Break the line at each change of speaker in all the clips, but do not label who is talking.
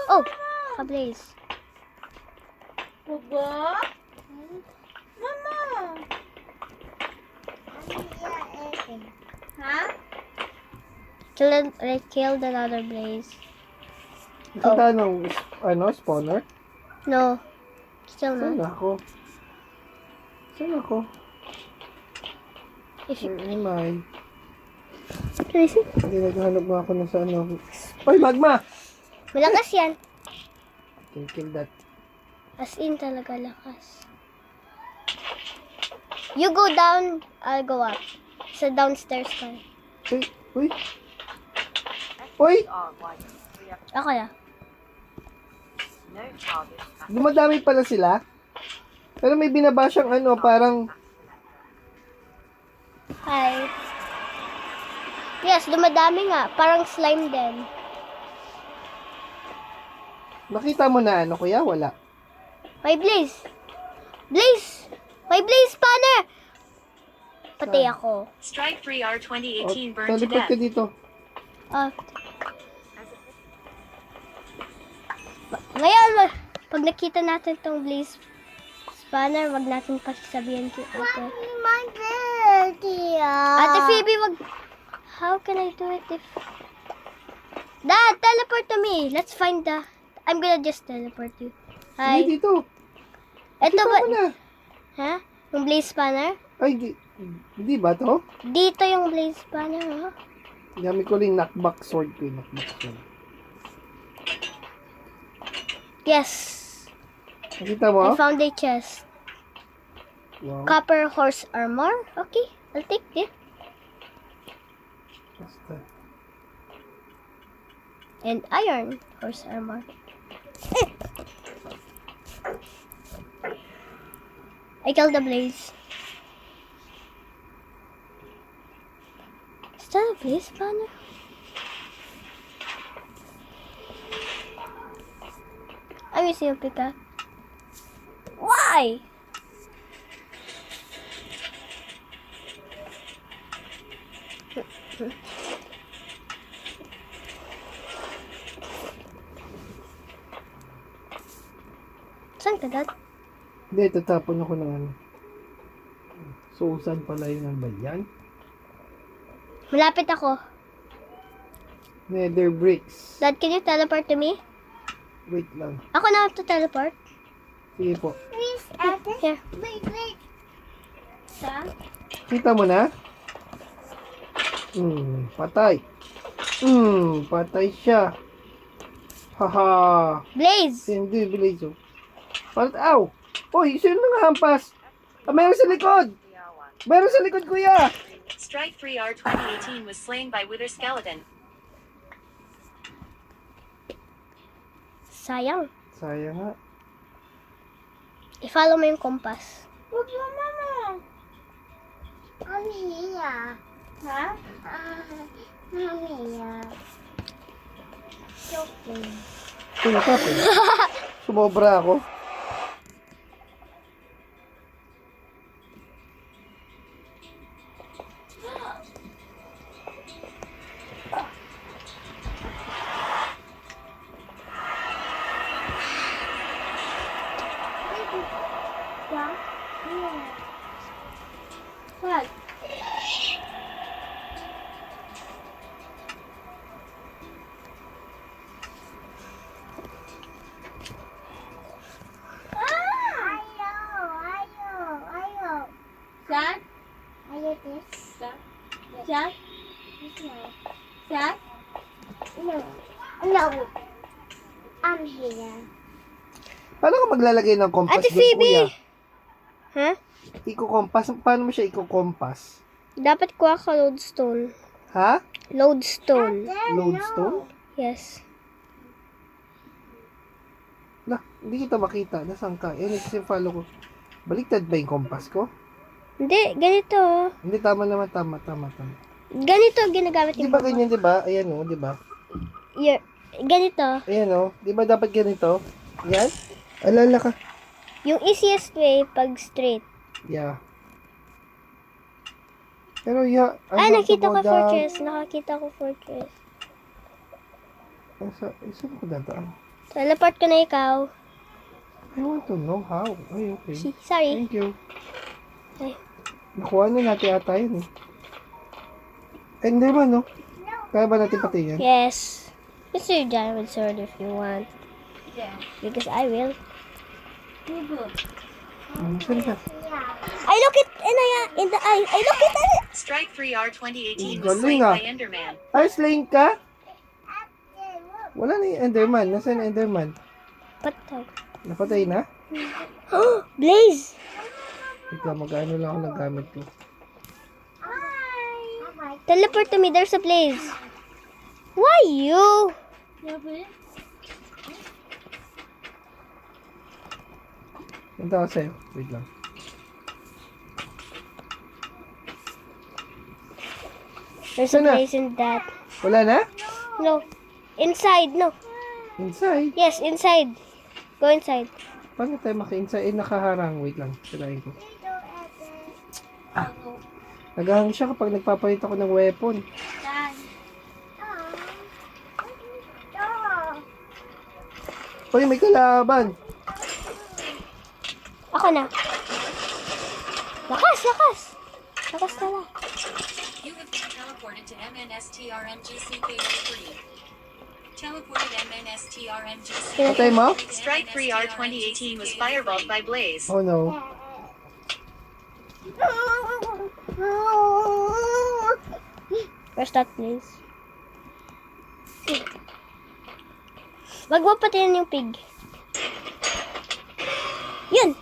Oh, ka-blaze.
Baba? Mama! Ha?
Killed another blaze.
Ito ng spawner?
No. Still
Saan
not.
ako? Saan ako?
If you...
Where am I?
Can I see?
Hindi, naghahanap nga ako na sa ano. Ay, magma!
Malakas yan.
Can kill that.
As in talaga lakas. You go down, I'll go up. Sa downstairs ka.
Uy! Uy! Uy!
Ako na.
Dumadami pala sila. Pero may binaba siyang parang...
Hi. Yes, dumadami nga. Parang slime din.
Nakita mo na kuya? Wala.
May blaze. Blaze! May blaze spawner! Patay ako.
Strike 3R 2018
Oh,
burned to
teleport
death.
ka dito.
Ah. Ngayon, pag nakita natin tong blaze spawner, wag natin pasasabihin kay ate. Ate Phoebe, wag... How can I do it if... Dad, teleport to me. Let's find the... I'm gonna just teleport you. Hi.
Hindi dito.
Ito
Kita
ba...
mo na.
Ha? Yung blaze spawner?
Ay, hindi ba to?
Dito yung blaze spawner, ha?
Gamit ko rin knockback sword ko yung knockback sword.
Yes.
Nakita mo?
I found a chest.
Wow.
Copper horse armor? Okay, I'll take it.
Basta.
And iron horse armor. I killed the blaze. Is that a blaze spawner? I'm using a pickaxe. Why? Saan ka, Dad?
Hindi, tatapon ako ng ano. Susan pala yun ba yan?
Malapit ako.
Nether bricks.
Dad, can you teleport to me?
Wait lang.
Ako na to teleport.
Sige po.
Please, Ate. Here.
Wait. Sa?
Kita mo na? Patay. Patay siya. Haha.
Blaze!
Hindi, Blaze. Aw! Uy, sino nang hampas? Meron sa likod! Meron sa likod, kuya!
Strike 3R 2018 was slain by Wither Skeleton.
Sayang.
Sayang nga.
I-follow mo yung compass.
Wag mo, Mama.
I'm here.
Ha?
I'm here. Joking.
Ito, tapos. Sumobra ako.
What?
Ayo.
Saan?
Ayo this.
Saan? Saan?
No.
Saan?
No. No. I'm here.
Paano ka maglalagay ng compass
Ate
doon,
Phoebe!
kuya?
Ha?
Iko-compass? Paano mo siya iko-compass?
Dapat kuha ka lodestone.
Ha?
Lodestone.
Lodestone?
Yes.
Hindi kita makita. Nasaan ka? Kasi follow ko. Baliktad ba yung compass ko?
Hindi, ganito.
Hindi, tama naman. Tama.
Ganito ang ginagamit
Di
yung
ba ganyan, di ba? Ayan o, di ba?
Ganito.
Ayan o. Di ba dapat ganito? Yan? Alala ka.
Yung easiest way pag straight.
Yeah. Pero yeah.
Nakita ko fortress. Nakakita ko fortress.
Saan ko dadaan?
Teleport ko na ikaw.
I want to know how. Ay, okay.
Sorry.
Thank you.
Ay.
Nakuha na natin ata yun eh. Enderman, no? Kaya ba natin patayin?
Yes. Use your diamond sword if you want.
Yeah.
Because I will.
Too good.
Saan ka?
I look it in the eye. I look it at it.
Strike 3R 2018
Galing,
was slain
ah.
by Enderman.
Ay, slain ka? Wala na yung Enderman. Nasaan yung Enderman?
Patay.
Napatay na?
Blaze!
Wait lang, mag-ano lang ako ng gamit ko.
Teleport to me. There's a blaze. Why you?
Yeah, please.
Punta ako sa'yo. Wait lang.
There's a
Saan na?
blaze in that.
Wala na?
No. Inside. No.
Inside?
Yes, inside. Go inside.
Paano tayo maka-inside? Eh, nakaharang. Wait lang. Sirain ko. Nagahang siya kapag nagpapalit ako ng weapon.
Dad.
Uy, may kalaban.
Ako na. Lakas, lakas. Lakas na lang.
You have been teleported to MNSTRMGCKO3. Teleported MNSTRMGCKO3.
Patay mo?
Strike 3R 2018 was fireballed by Blaze.
Oh no.
Where's that place? Wag mo patayin yung pig. Yun!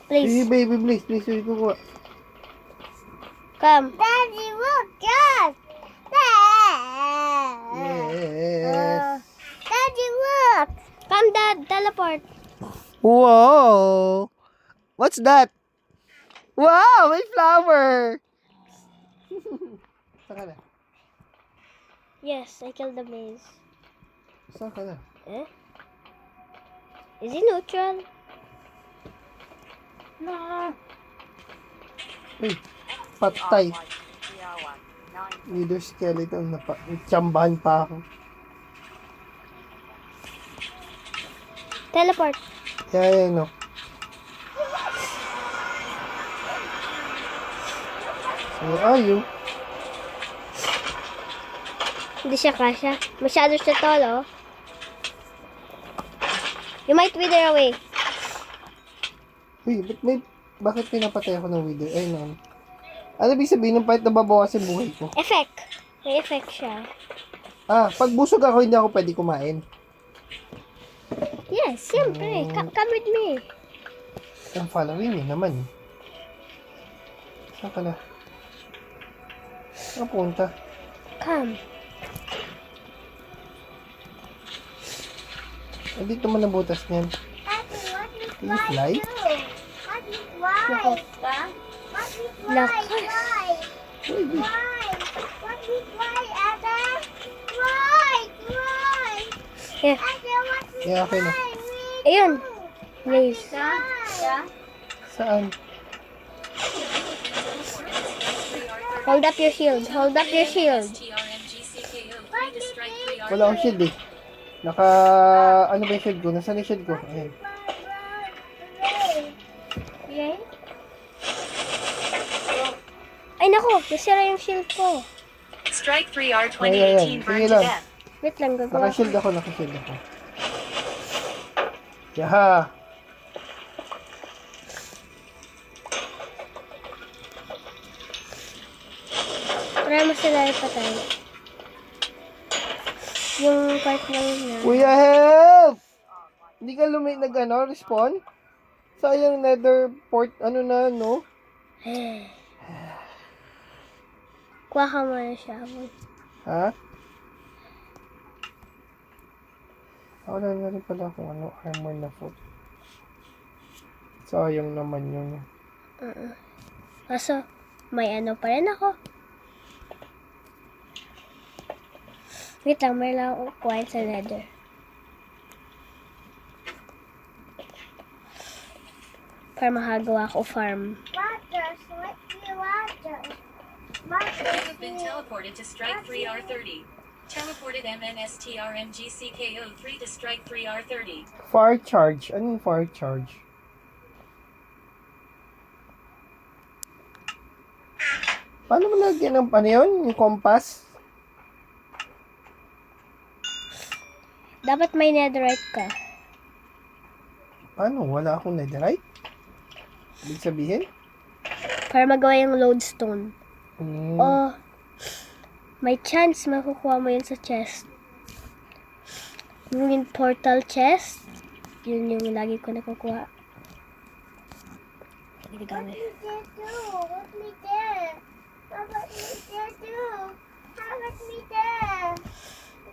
Hey,
Please,
baby, please. Please, please, kukuha.
come.
Daddy, look, Dad.
Yes.
Daddy, look.
Come, Dad. Teleport.
Whoa! What's that? Wow! May flower! Saan ka na?
Yes, I killed the blaze.
Saan ka na?
Eh? Is he neutral?
No.
Uy, patay. Wither skeleton na pa. Tsambahan pa ako.
Teleport.
Kaya yan, no? Where are you?
Hindi siya kasha. Masyado siya tall, oh. You might wither away.
Uy, bakit pinapatay ako ng wither? Ay, no. Ano ibig sabihin ng kahit nababawas yung buhay ko?
Effect. May effect siya.
Ah, pag busog ako, hindi ako pwede kumain.
Yes, siyempre. Come with me.
Ang following me naman. Saan ka na? Saan ka punta?
Come.
Dito mo nabutas niyan.
Daddy, what is
Can you fly?
What is why?
Nako.
Dad.
What is
Lakas.
why?
Uy, uy.
Why? What is why, Ada? Why? Why?
Yeah.
Ada, what is
Yeah, okay na.
why?
Ayun. Blaze.
Dad. Yeah.
Saan?
Hold up your shield. Hold up your shield.
STRMGCKO3 to strike 3R.
Wala akong shield eh. Ano ba yung shield ko? Nasaan yung shield ko? Ayan.
Yeah.
Ay, nako. Nasira yung shield ko.
Strike 3R
Ayan,
2018 burned
sige
to
lang.
death.
Wait lang, gagawa ko.
Naka-shield ako, naka-shield ako. Yaha!
Try mo sila ipatay. Yung part lang na.
Kuya, help! Hindi ka respawn? Sayang nether port, no?
Kuha ka muna siya.
Ha? Wala na rin pala kung armor na foot. Sayang naman yun.
Kaso, may ano pa rin ako. Wait lang, may lang akong kuhain sa nether. Para makagawa ko farm.
Water, sweet water.
You have been teleported to strike 3R30. Teleported MNSTRMGCKO3 to strike 3R30.
Far charge. Ano yung far charge? Paano mo lagyan ng ano yun? Yung compass?
Dapat may netherite ka.
Paano? Wala akong netherite? Ibig sabihin?
Para magawa yung lodestone.
Hmm.
Oh, may chance makukuha mo yun sa chest. Yung portal chest, yun yung lagi ko nakukuha. Ginagamit.
What me there? How about me there too? How about me there?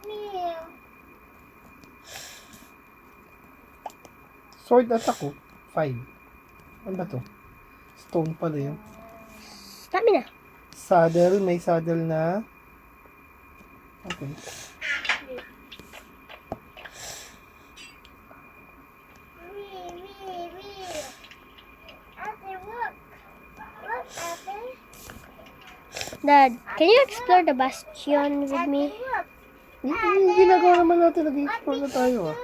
Me.
Sword attack ko. 5. Ano ba to? Stone pala yun.
Stamina.
Saddle. May saddle na. Okay.
Me. Ate, look. Look, Ate.
Dad, can you explore the bastion with me?
Look.
Yung ginagawa naman natin. Nag-explore na tayo ah.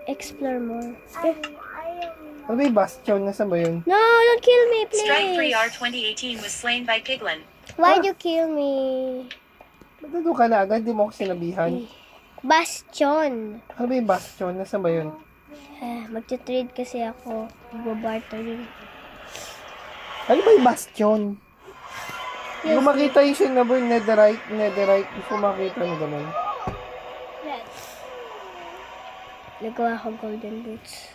Explore more.
I am.
Ano ba yung bastion? Nasaan ba yun?
No, don't kill me,
Strike
please.
3R 2018 was slain by Piglin.
Why'd you kill me?
Magdado ka na agad. Di mo ako sinabihan.
Bastion.
Ano ba yung bastion? Nasaan ba yun?
Magti-trade kasi ako. Mag-bartering.
Ano ba yung bastion? Hindi ko makita yung sinabi netherite. Hindi ko makita na ganun.
Nagawa ko golden boots.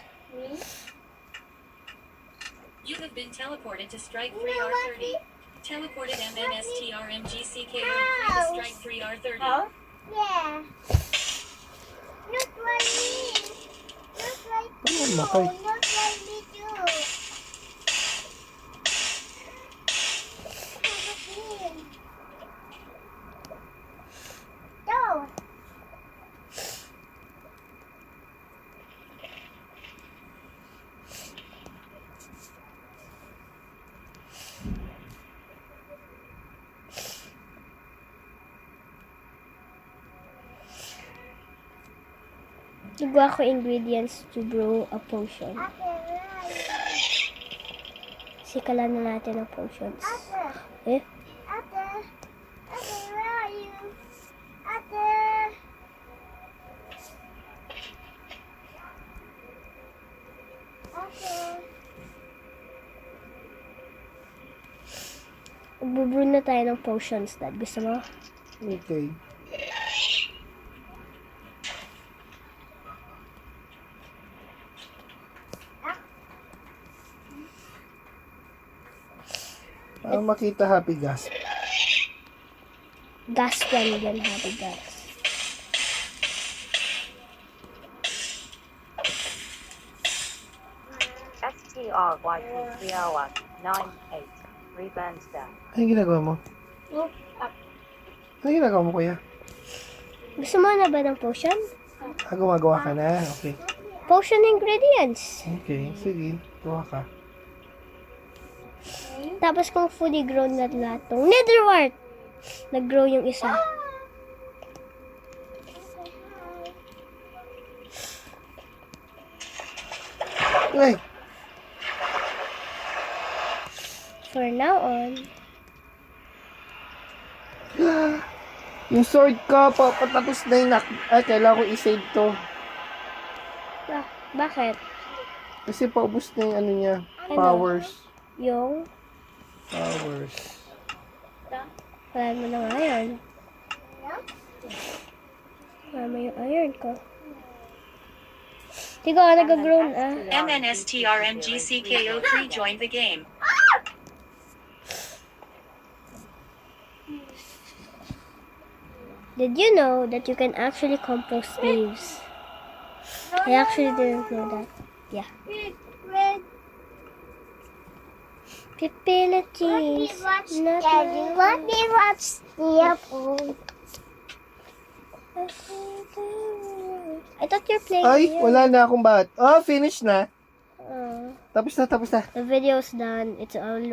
You have been teleported to strike 3R30. Teleported MNSTRMGCKO3 to strike 3R30.
Yeah. Look like me. Look like
Ano
you.
matay?
Look like me too. Go.
Nagawa ko ingredients to brew a potion.
Ate, where are you?
Sikalan na natin ang potions.
Ate.
Eh?
Ate. Ate, where are you? Ate. Ate.
Magbubrew na tayo ng potions, Dad. Gusto mo?
Okay. Ang makita happy gas.
Gas yan yan, happy gas.
STRY230198 Reburns down.
Anong ginagawa mo? Anong ginagawa mo, kuya?
Gusto mo na ba ng potion?
Gumagawa ka na? Okay.
Potion ingredients.
Okay, sige. Gawa ka.
Tapos kung fully grown na lahat tong netherwart, nag-grow yung isa.
Ay!
For now on,
Yung sword ko, patapos na yung ay, kailangan ko i-save to.
bakit?
Kasi paubos na yung ano niya.
Ano?
Powers.
Yung,
Powers.
wala mo ng iron. Wala mo yung iron ko. Tigo, nag-grow na.
MNSTRMGCKO3 joined the game.
Did you know that you can actually compost leaves? I actually didn't know that. Yeah.
Red.
Pipila
Let me
cheese.
watch
Not
Daddy.
my-
Let me watch the apple.
I thought you're playing.
Ay,
here.
wala na akong bat. Oh, finish na.
Oh,
Tapos na.
the video's done. It's already